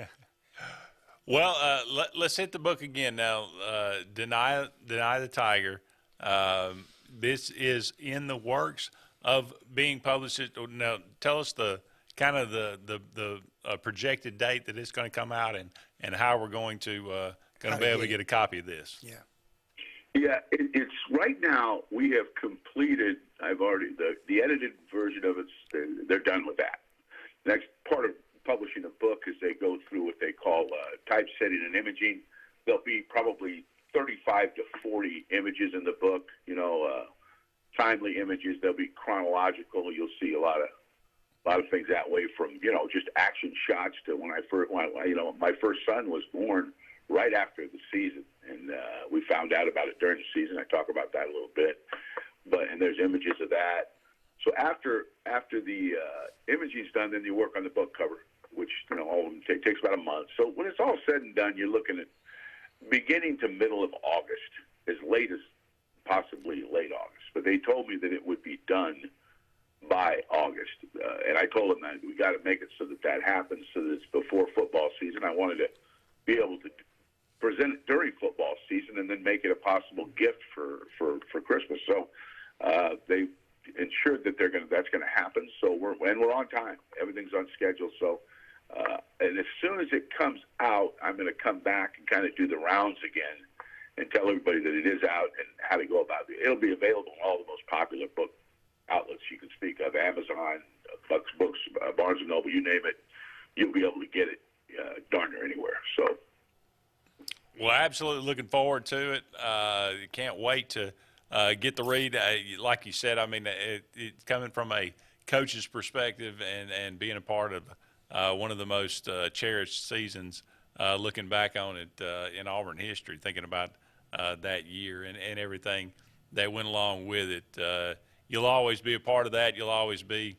you. Well, let's hit the book again now. Deny the Tiger. This is in the works of being published. Now, tell us the kind of the projected date that it's going to come out and how we're going to be able to get a copy of this. Yeah. Yeah, it's right now we have completed. I've already the edited version of it. They're done with that. Next part of publishing a book is they go through what they call typesetting and imaging. There'll be probably 35 to 40 images in the book. Timely images. They'll be chronological. You'll see a lot of things that way, from just action shots to when my first son was born right after the season, and we found out about it during the season. I talk about that a little bit, and there's images of that. So after the imaging's done, then you work on the book cover, which all of them takes about a month. So when it's all said and done, you're looking at beginning to middle of August, as late as possibly late August. But they told me that it would be done by August, and I told them that we got to make it so that happens, so that it's before football season. I wanted to be able to present it during football season and then make it a possible gift for Christmas. So they ensured that that's going to happen. So we're on time. Everything's on schedule. So and as soon as it comes out, I'm going to come back and kind of do the rounds again and tell everybody that it is out and how to go about it. It'll be available in all the most popular book outlets you can speak of: Amazon, Bucks Books, Barnes & Noble, you name it. You'll be able to get it darn near anywhere. So. Well, absolutely looking forward to it. Can't wait to get the read. Like you said, I mean, it's coming from a coach's perspective and being a part of one of the most cherished seasons, looking back on it in Auburn history, thinking about that year and everything that went along with it. You'll always be a part of that. You'll always be,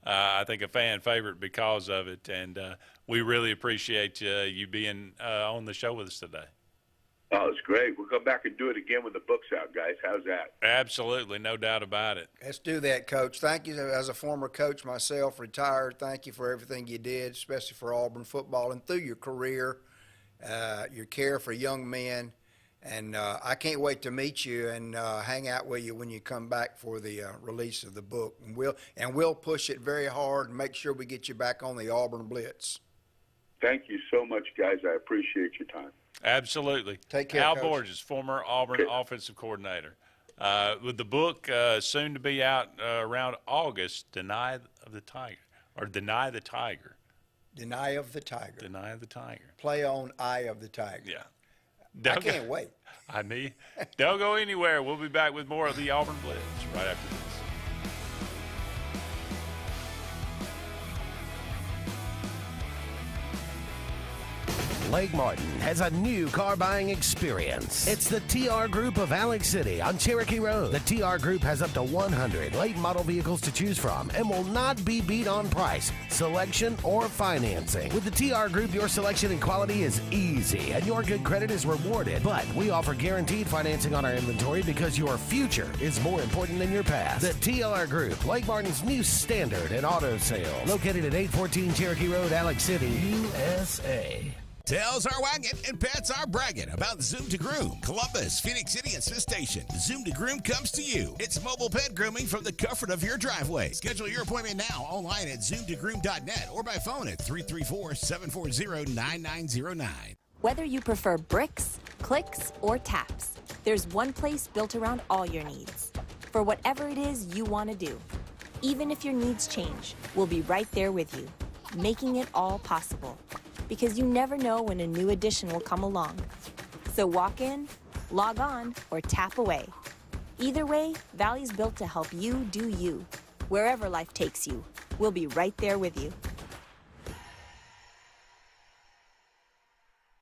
I think, a fan favorite because of it. And we really appreciate you being on the show with us today. Oh, it's great. We'll come back and do it again when the book's out, guys. How's that? Absolutely. No doubt about it. Let's do that, Coach. Thank you. As a former coach myself, retired, thank you for everything you did, especially for Auburn football and through your career, your care for young men. And I can't wait to meet you and hang out with you when you come back for the release of the book. And we'll push it very hard and make sure we get you back on the Auburn Blitz. Thank you so much, guys. I appreciate your time. Absolutely. Take care, Al Coach. Borges, former Auburn offensive coordinator. With the book soon to be out around August, Deny of the Tiger. Deny of the Tiger. Deny of the Tiger. Play on Eye of the Tiger. Yeah. I can't wait. Don't go anywhere. We'll be back with more of the Auburn Blitz right after this. Lake Martin has a new car buying experience. It's the TR Group of Alex City on Cherokee Road. The TR Group has up to 100 late model vehicles to choose from and will not be beat on price, selection, or financing. With the TR Group, your selection and quality is easy and your good credit is rewarded. But we offer guaranteed financing on our inventory because your future is more important than your past. The TR Group, Lake Martin's new standard in auto sales. Located at 814 Cherokee Road, Alex City, USA. Tails are wagging and pets are bragging about Zoom to Groom, Columbus, Phoenix City, and Smith Station. Zoom to Groom comes to you. It's mobile pet grooming from the comfort of your driveway. Schedule your appointment now online at zoomtogroom.net or by phone at 334-740-9909. Whether you prefer bricks, clicks, or taps, there's one place built around all your needs. For whatever it is you want to do. Even if your needs change, we'll be right there with you, making it all possible. Because you never know when a new addition will come along. So walk in, log on, or tap away. Either way, Valley's built to help you do you. Wherever life takes you, we'll be right there with you.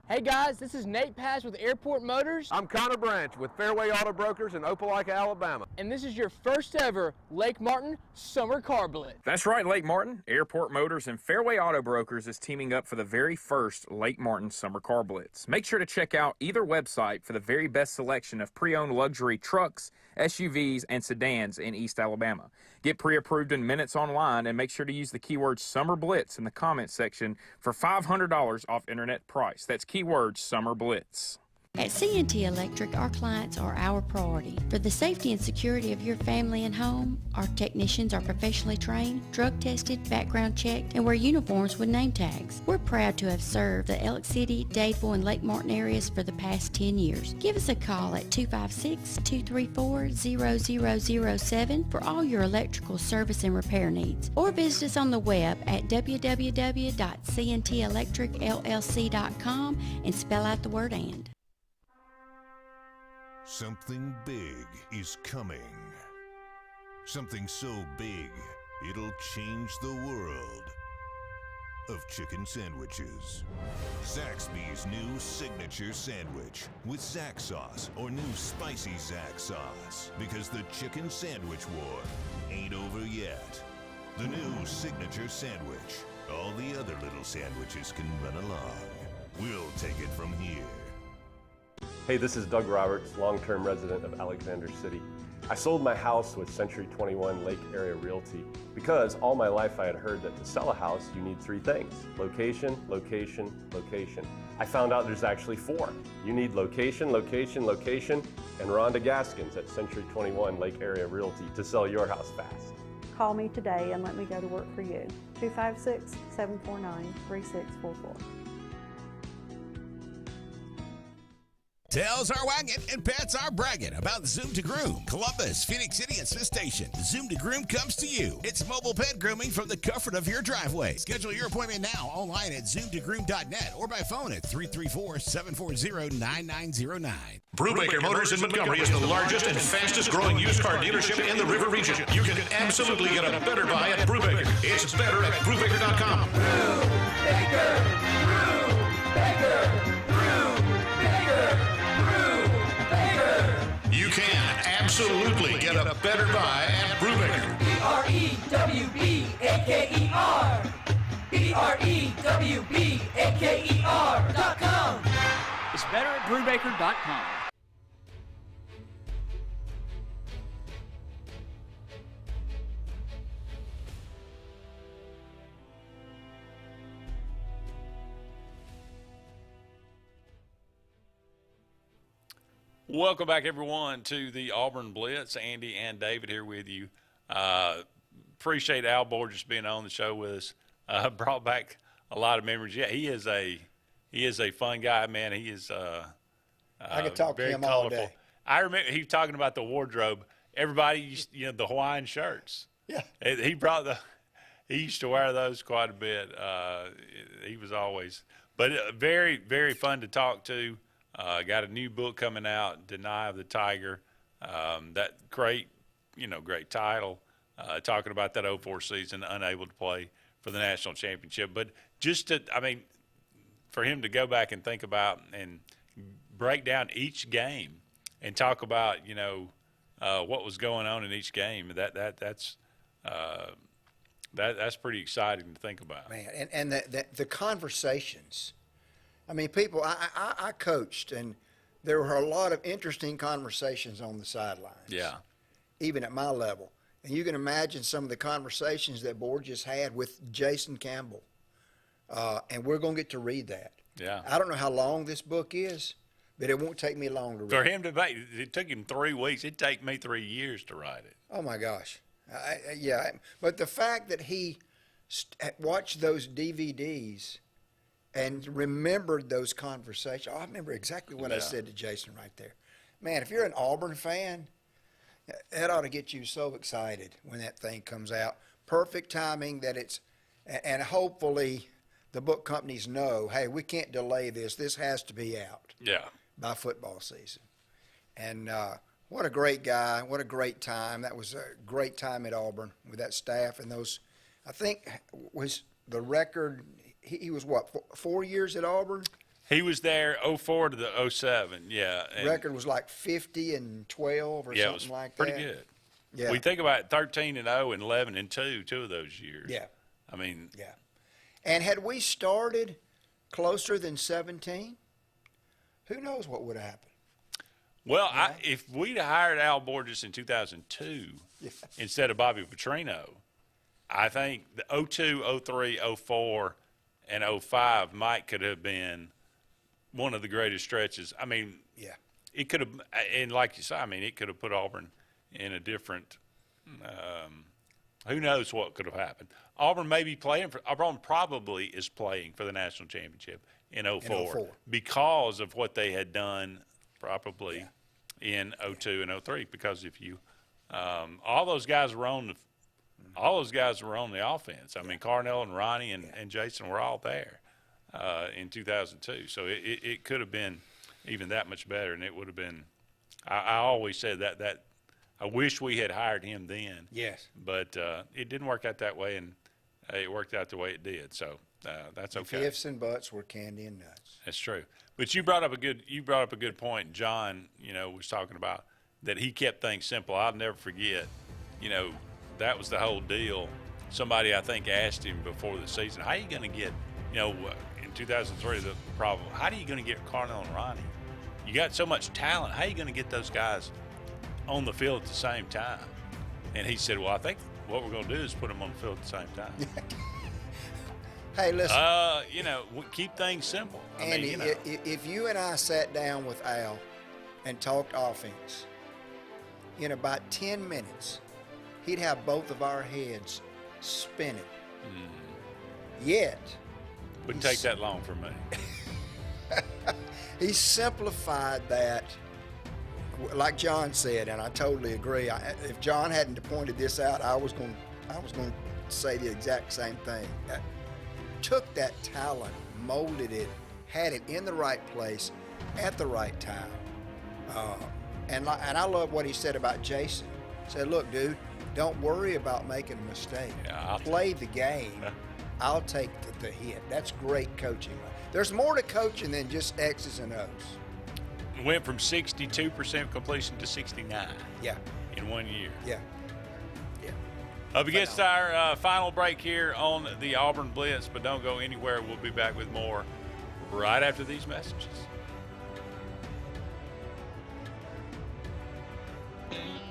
Hey guys, this is Nate Paz with Airport Motors. I'm Connor Branch with Fairway Auto Brokers in Opelika, Alabama. And this is your first ever Lake Martin Summer Car Blitz. That's right, Lake Martin. Airport Motors and Fairway Auto Brokers is teaming up for the very first Lake Martin Summer Car Blitz. Make sure to check out either website for the very best selection of pre-owned luxury trucks, SUVs, and sedans in East Alabama. Get pre-approved in minutes online and make sure to use the keyword Summer Blitz in the comments section for $500 off internet price. That's keyword Summer Blitz. At C&T Electric, our clients are our priority. For the safety and security of your family and home, our technicians are professionally trained, drug tested, background checked, and wear uniforms with name tags. We're proud to have served the Elk City, Dadeville, and Lake Martin areas for the past 10 years. Give us a call at 256-234-0007 for all your electrical service and repair needs. Or visit us on the web at www.cntelectricllc.com and spell out the word "and." Something big is coming. Something so big, it'll change the world of chicken sandwiches. Zaxby's new signature sandwich with Zax sauce or new spicy Zax sauce. Because the chicken sandwich war ain't over yet. The new signature sandwich. All the other little sandwiches can run along. We'll take it from here. Hey, this is Doug Roberts, long-term resident of Alexander City. I sold my house with Century 21 Lake Area Realty because all my life I had heard that to sell a house, you need three things: location, location, location. I found out there's actually four. You need location, location, location, and Rhonda Gaskins at Century 21 Lake Area Realty to sell your house fast. Call me today and let me go to work for you. 256-749-3644. Tails are wagging and pets are bragging about Zoom to Groom, Columbus, Phoenix City, and Smith Station. Zoom to Groom comes to you. It's mobile pet grooming from the comfort of your driveway. Schedule your appointment now online at zoomtogroom.net or by phone at 334-740-9909. Brubaker Motors in Montgomery is the largest and fastest growing used car dealership in the River region. You can absolutely get a better buy at Brubaker. It's better at Brubaker.com. Brubaker, Brubaker, Brubaker. You can absolutely get a better buy at Brubaker. BREWBAKER. BREWBAKER.com. It's better at Brubaker.com. Welcome back, everyone, to the Auburn Blitz. Andy and David here with you. Appreciate Al Borges being on the show with us. Brought back a lot of memories. Yeah, he is a fun guy, man. He is I could talk to very him colorful. all day. I remember he was talking about the wardrobe. Everybody used, the Hawaiian shirts. Yeah. He used to wear those quite a bit. He was always, but very, very fun to talk to. Got a new book coming out, Deny of the Tiger. That great title, talking about that 04 season, unable to play for the national championship. But for him to go back and think about and break down each game and talk about, what was going on in each game, that's pretty exciting to think about. Man, and the conversations. I mean, people, I coached, and there were a lot of interesting conversations on the sidelines. Yeah. Even at my level. And you can imagine some of the conversations that Borges had with Jason Campbell. And we're going to get to read that. Yeah. I don't know how long this book is, but it won't take me long to read. For him to make it took him 3 weeks. It'd take me 3 years to write it. Oh, my gosh. Yeah. But the fact that he watched those DVDs and remembered those conversations. I remember exactly what I said to Jason right there. Man, if you're an Auburn fan, that ought to get you so excited when that thing comes out. Perfect timing that it's – and hopefully the book companies know, hey, we can't delay this. This has to be out by football season. And what a great guy. What a great time. That was a great time at Auburn with that staff and those – I think was the record – he was, what, 4 years at Auburn? He was there 04 to the 07, yeah. And record was like 50-12 or something like that. Pretty good. Yeah. We think about 13-0 and 11-2, 2 of those years. Yeah. I mean. Yeah. And had we started closer than 17, who knows what would have happened? Well, if we'd hired Al Borges in 2002 instead of Bobby Petrino, I think the 02, 03, 04, and 05 could have been one of the greatest stretches. I mean, it could have, and like you say, I mean, it could have put Auburn in a different. Who knows what could have happened? Auburn may be playing for. Auburn probably is playing for the national championship in 04 because of what they had done, probably in 02 and 03. Because if you, all those guys were on the. All those guys were on the offense. I mean, Carnell and Ronnie and Jason were all there in 2002. So it could have been even that much better, and it would have been. I always said that I wish we had hired him then. Yes. But it didn't work out that way, and it worked out the way it did. So that's okay. The ifs and buts were candy and nuts. That's true. But you brought up a good point. John, was talking about that he kept things simple. I'll never forget. That was the whole deal. Somebody, I think, asked him before the season, how are you going to get, in 2003, the problem, how are you going to get Carnell and Ronnie? You got so much talent. How are you going to get those guys on the field at the same time? And he said, well, I think what we're going to do is put them on the field at the same time. Hey, listen. Keep things simple. Andy, if you and I sat down with Al and talked offense, in about 10 minutes, he'd have both of our heads spinning. Yet. Wouldn't take that long for me. He simplified that, like John said, and I totally agree. If John hadn't pointed this out, I was going to say the exact same thing. Took that talent, molded it, had it in the right place at the right time. And I love what he said about Jason. He said, look, dude, don't worry about making a mistake. Play the game. I'll take the hit. That's great coaching. There's more to coaching than just X's and O's. Went from 62% completion to 69. Yeah. In 1 year. Yeah. Up against our final break here on the Auburn Blitz, but don't go anywhere. We'll be back with more right after these messages.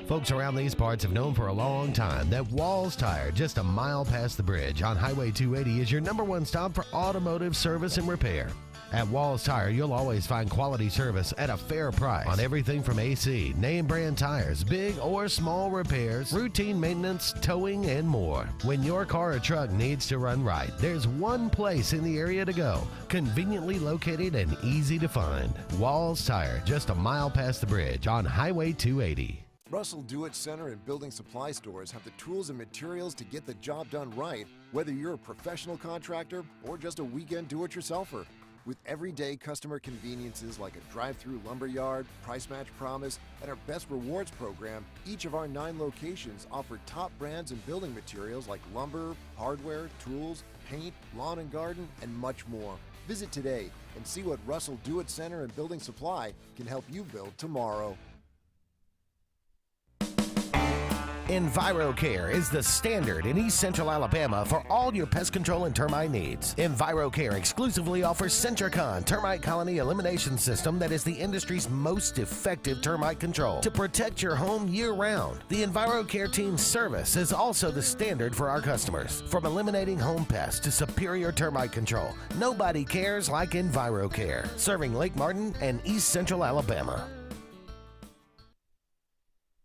Folks around these parts have known for a long time that Walls Tire, just a mile past the bridge on Highway 280, is your #1 stop for automotive service and repair. At Walls Tire, you'll always find quality service at a fair price on everything from AC, name brand tires, big or small repairs, routine maintenance, towing, and more. When your car or truck needs to run right, there's one place in the area to go, conveniently located and easy to find. Walls Tire, just a mile past the bridge on Highway 280. Russell Do-It Center and building supply stores have the tools and materials to get the job done right, whether you're a professional contractor or just a weekend do-it-yourselfer. With everyday customer conveniences like a drive-through lumberyard, price match promise, and our Best Rewards program, each of our 9 locations offer top brands and building materials like lumber, hardware, tools, paint, lawn and garden, and much more. Visit today and see what Russell Do-It Center and Building Supply can help you build tomorrow. EnviroCare is the standard in East Central Alabama for all your pest control and termite needs. EnviroCare exclusively offers Centricon termite colony elimination system that is the industry's most effective termite control to protect your home year-round. The EnviroCare team's service is also the standard for our customers. From eliminating home pests to superior termite control, nobody cares like EnviroCare. Serving Lake Martin and East Central Alabama.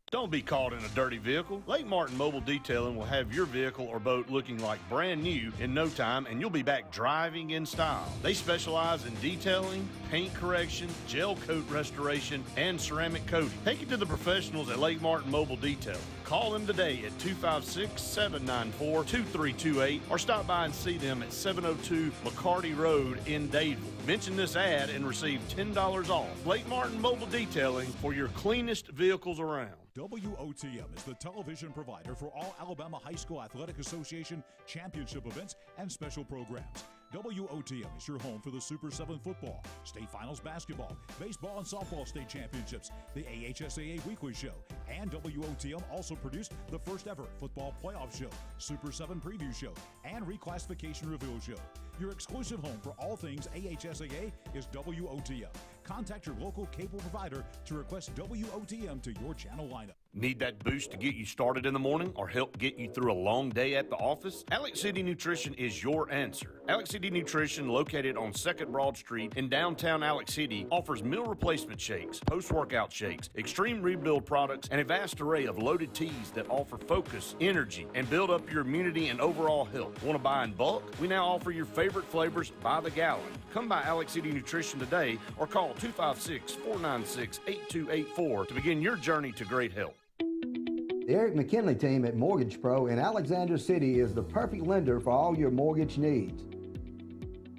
Don't be caught in a dirty vehicle. Lake Martin Mobile Detailing will have your vehicle or boat looking like brand new in no time, and you'll be back driving in style. They specialize in detailing, paint correction, gel coat restoration, and ceramic coating. Take it to the professionals at Lake Martin Mobile Detailing. Call them today at 256-794-2328 or stop by and see them at 702 McCarty Road in Dadeville. Mention this ad and receive $10 off. Lake Martin Mobile Detailing for your cleanest vehicles around. WOTM is the television provider for all Alabama High School Athletic Association championship events and special programs. WOTM is your home for the Super 7 football, state finals basketball, baseball and softball state championships, the AHSAA weekly show, and WOTM also produced the first ever football playoff show, Super 7 preview show, and reclassification reveal show. Your exclusive home for all things AHSAA is WOTM. Contact your local cable provider to request WOTM to your channel lineup. Need that boost to get you started in the morning or help get you through a long day at the office? Alex City Nutrition is your answer. Alex City Nutrition, located on 2nd Broad Street in downtown Alex City, offers meal replacement shakes, post-workout shakes, extreme rebuild products, and a vast array of loaded teas that offer focus, energy, and build up your immunity and overall health. Want to buy in bulk? We now offer your favorite flavors by the gallon. Come by Alex City Nutrition today or call 256-496-8284 to begin your journey to great health. The Eric McKinley team at Mortgage Pro in Alexander City is the perfect lender for all your mortgage needs.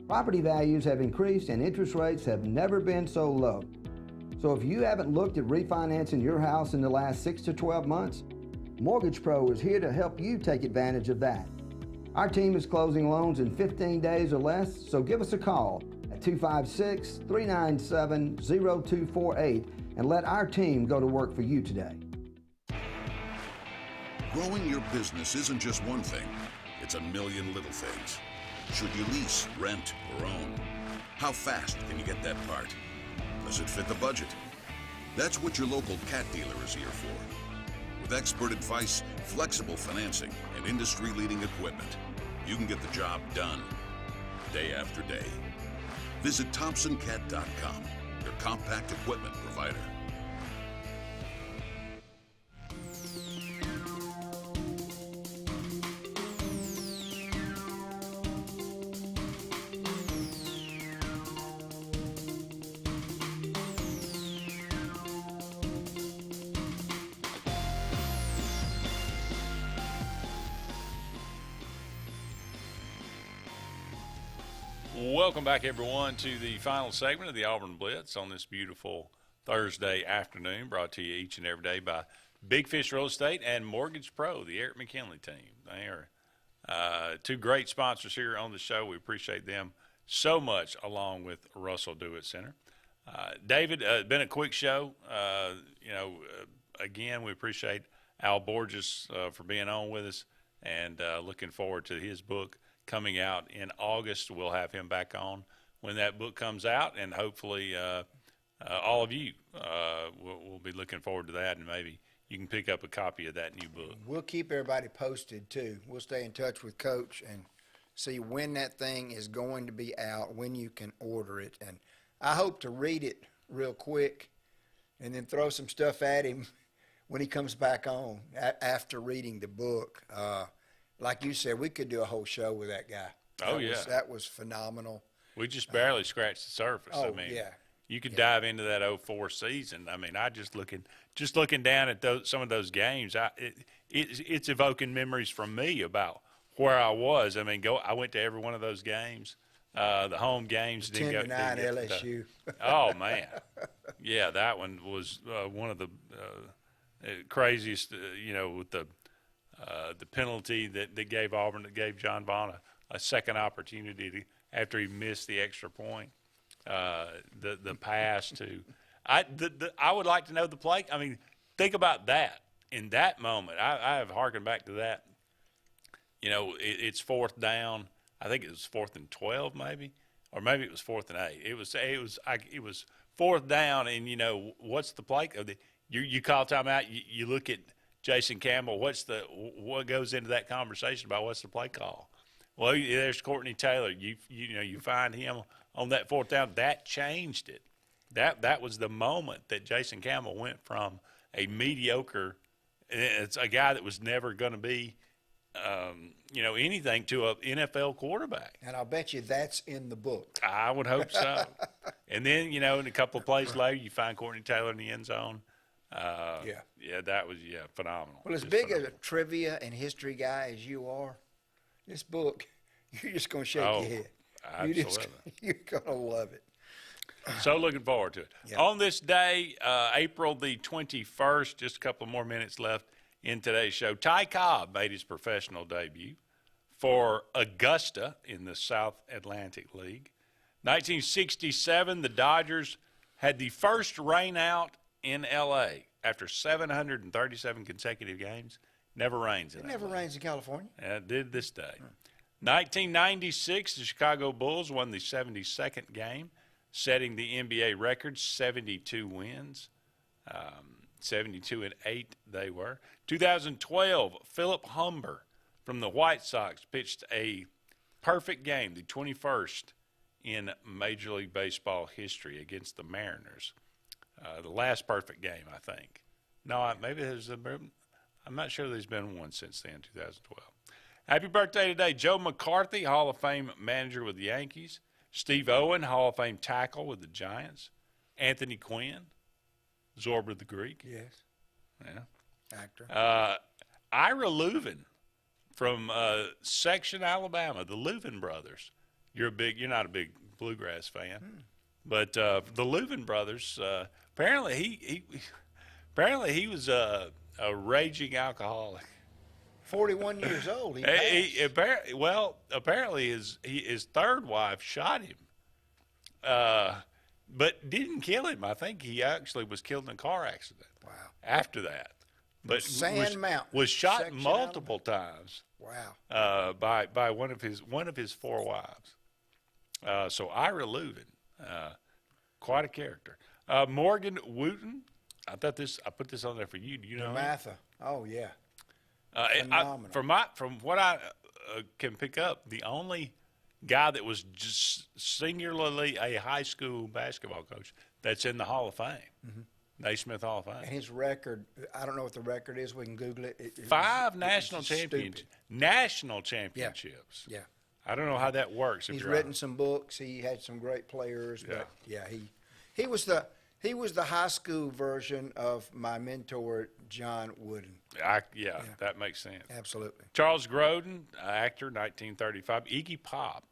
Property values have increased and interest rates have never been so low. So if you haven't looked at refinancing your house in the last 6 to 12 months, Mortgage Pro is here to help you take advantage of that. Our team is closing loans in 15 days or less, so give us a call at 256-397-0248 and let our team go to work for you today. Growing your business isn't just one thing, it's a million little things. Should you lease, rent, or own? How fast can you get that part? Does it fit the budget? That's what your local cat dealer is here for. With expert advice, flexible financing, and industry-leading equipment, you can get the job done, day after day. Visit ThompsonCat.com, your compact equipment provider. Welcome back, everyone, to the final segment of the Auburn Blitz on this beautiful Thursday afternoon, brought to you each and every day by Big Fish Real Estate and Mortgage Pro, the Eric McKinley team. They are two great sponsors here on the show. We appreciate them so much, along with Russell Do-It Center. David, been a quick show. Again, we appreciate Al Borges for being on with us, and looking forward to his book coming out in August. We'll have him back on when that book comes out, and hopefully all of you will be looking forward to that, and maybe you can pick up a copy of that new book. We'll keep everybody posted, too. We'll stay in touch with Coach and see when that thing is going to be out, when you can order it. And I hope to read it real quick and then throw some stuff at him when he comes back on after reading the book. Like you said, we could do a whole show with that guy. That was phenomenal. We just barely scratched the surface. Oh, I mean, yeah. You could dive into that 04 season. I mean, I just looking down at some of those games, it's evoking memories from me about where I was. I mean, I went to every one of those games, the home games. 10-9 LSU. Oh man, yeah, that one was one of the craziest. With the penalty that gave Auburn, that gave John Vaughn a second opportunity after he missed the extra point. The pass to I would like to know the play. I mean, think about that. In that moment, I have harkened back to that. You know, it's 4th down. I think it was 4th and 12 maybe, or maybe it was 4th and 8. It was 4th down, and you know what's the play? You call timeout. You look at Jason Campbell. What goes into that conversation about what's the play call? Well, there's Courtney Taylor. You find him on that 4th down. That changed it. That was the moment that Jason Campbell went from a mediocre. It's a guy that was never going to be, anything to an NFL quarterback. And I'll bet you that's in the book. I would hope so. And then, in a couple of plays later, you find Courtney Taylor in the end zone. That was phenomenal. Well, as big a trivia and history guy as you are, this book, you're just going to shake your head. Absolutely. You're going to love it. So looking forward to it. Yeah. On this day, April the 21st, just a couple more minutes left in today's show, Ty Cobb made his professional debut for Augusta in the South Atlantic League. 1967, the Dodgers had the first rain out in L.A. after 737 consecutive games. Never rains in It never rains in California. It did this day. 1996, the Chicago Bulls won the 72nd game, setting the NBA record, 72 wins. 72-8 they were. 2012, Philip Humber from the White Sox pitched a perfect game, the 21st in Major League Baseball history against the Mariners. The last perfect game, I think. No, maybe there's I'm not sure there's been one since then, 2012. Happy birthday today, Joe McCarthy, Hall of Fame manager with the Yankees. Steve Owen, Hall of Fame tackle with the Giants. Anthony Quinn, Zorba the Greek. Yes. Yeah. Actor. Ira Louvin from Section, Alabama, the Louvin brothers. You're not a big bluegrass fan, but the Louvin brothers. Apparently he was a raging alcoholic. 41 years old. Apparently his third wife shot him, but didn't kill him. I think he actually was killed in a car accident. Wow. After that, but was shot multiple times. Wow. By one of his 4 wives. So Ira Louvin, quite a character. Morgan Wooten. I put this on there for you. Do you know him? Matha. Oh yeah. From what I can pick up, the only guy that was just singularly a high school basketball coach that's in the Hall of Fame, Naismith Hall of Fame. And his record, I don't know what the record is. We can Google it. 5 national championships. National championships. Yeah. I don't know how that works. He's written some books. He had some great players. Yeah. But he was the high school version of my mentor, John Wooden. That makes sense. Absolutely. Charles Grodin, actor, 1935. Iggy Pop.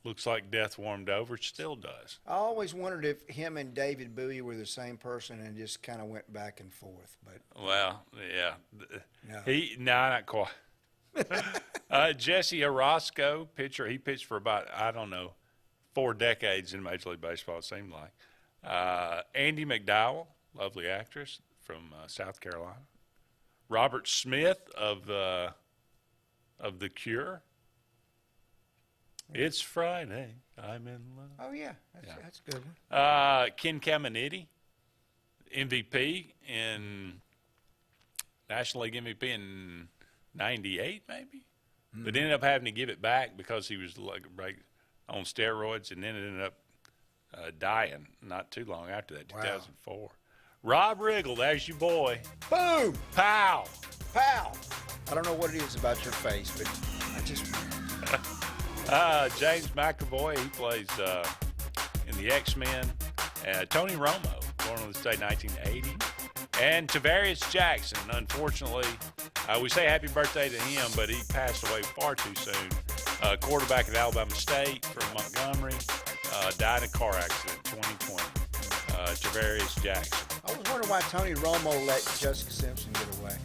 Looks like death warmed over. Still does. I always wondered if him and David Bowie were the same person and just kind of went back and forth. But not quite. Jesse Orozco, pitcher. He pitched for about 4 decades in Major League Baseball. It seemed like. Andy McDowell, lovely actress from South Carolina. Robert Smith of The Cure. It's Friday. I'm in love. Oh yeah, that's a good one. Ken Caminiti, MVP in National League MVP in '98, maybe, but ended up having to give it back because he was on steroids, and then it ended up dying not too long after that. 2004. Rob Riggle, there's your boy. Boom! Pow! Pow! I don't know what it is about your face, but I just. James McAvoy, he plays in the X-Men. Tony Romo, born on this day, 1980. And Tavarius Jackson, unfortunately, we say happy birthday to him, but he passed away far too soon. Quarterback at Alabama State from Montgomery, died in a car accident in 2020. Tavarius Jackson. I was wondering why Tony Romo let Jessica Simpson get away.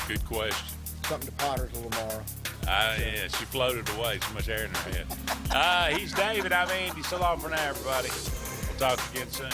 Good question. Something to ponder till tomorrow. Yeah, she floated away. So much air in her head. He's David. I'm Andy. So long for now, everybody. We'll talk again soon.